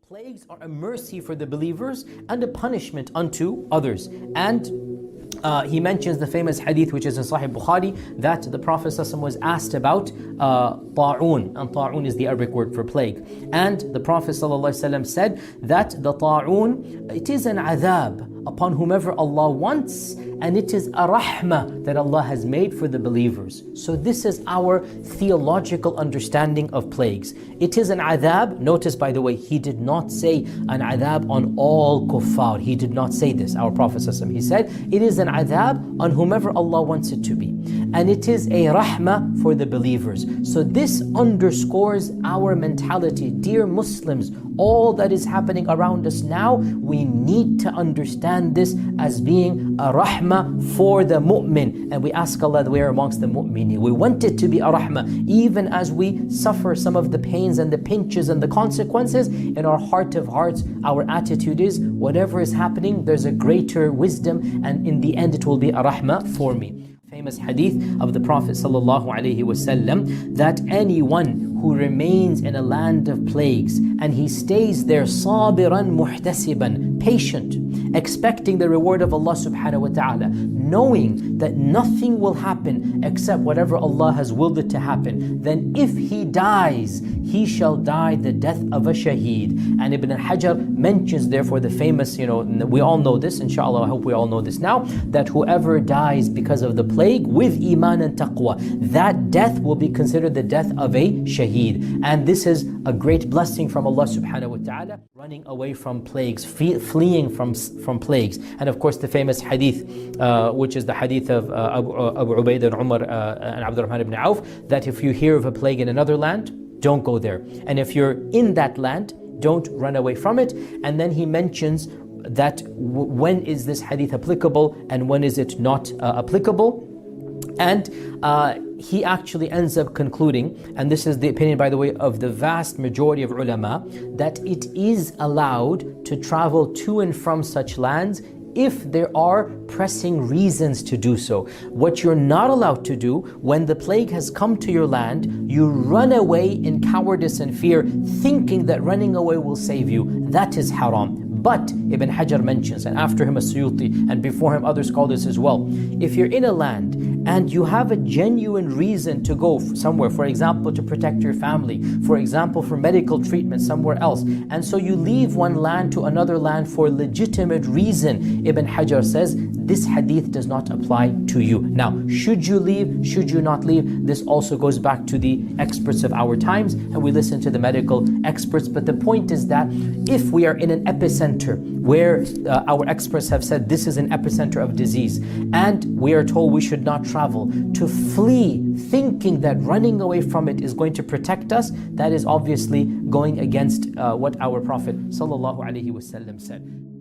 Plagues are a mercy for the believers and a punishment unto others. And he mentions the famous hadith which is in Sahih Bukhari that the Prophet ﷺ was asked about ta'un, and ta'un is the Arabic word for plague. And the Prophet ﷺ said that the ta'un, it is an adhab upon whomever Allah wants, and it is a rahmah that Allah has made for the believers. So this is our theological understanding of plagues. It is an adhab. Notice, by the way, he did not say an adhab on all kuffar. He did not say this, our Prophet ﷺ. He said it is an adhab on whomever Allah wants it to be, and it is a rahmah for the believers. So this underscores our mentality. Dear Muslims, all that is happening around us now, we need to understand this as being a rahmah for the mu'min, and we ask Allah that we are amongst the mu'minin. We want it to be a rahmah, even as we suffer some of the pains and the pinches and the consequences. In our heart of hearts, our attitude is, whatever is happening, there's a greater wisdom, and in the end it will be a rahmah for me. Famous hadith of the Prophet ﷺ that anyone who remains in a land of plagues and he stays there sabiran muhtasiban, patient, expecting the reward of Allah subhanahu wa ta'ala, knowing that nothing will happen except whatever Allah has willed it to happen, then if he dies, he shall die the death of a shaheed. And Ibn al-Hajar mentions therefore the famous, we all know this, inshallah, I hope we all know this now, that whoever dies because of the plague with iman and taqwa, that death will be considered the death of a shaheed. And this is a great blessing from Allah subhanahu wa ta'ala, running away from plagues, fleeing from plagues. And of course the famous hadith, which is the hadith of Abu Ubaidah and Umar and Abdurrahman ibn Auf, that if you hear of a plague in another land, don't go there. And if you're in that land, don't run away from it. And then he mentions that when is this hadith applicable and when is it not applicable. And he actually ends up concluding, and this is the opinion, by the way, of the vast majority of ulama, that it is allowed to travel to and from such lands if there are pressing reasons to do so. What you're not allowed to do, when the plague has come to your land, you run away in cowardice and fear, thinking that running away will save you. That is haram. But Ibn Hajar mentions, and after him As-Suyuti, and before him other scholars as well, if you're in a land and you have a genuine reason to go somewhere, for example to protect your family, for example for medical treatment somewhere else, and so you leave one land to another land for legitimate reason, Ibn Hajar says this hadith does not apply to you. Now, should you leave, should you not leave? This also goes back to the experts of our times, and we listen to the medical experts. But the point is that if we are in an epicenter where our experts have said this is an epicenter of disease, and we are told we should not travel, to flee thinking that running away from it is going to protect us, that is obviously going against what our Prophet ﷺ said.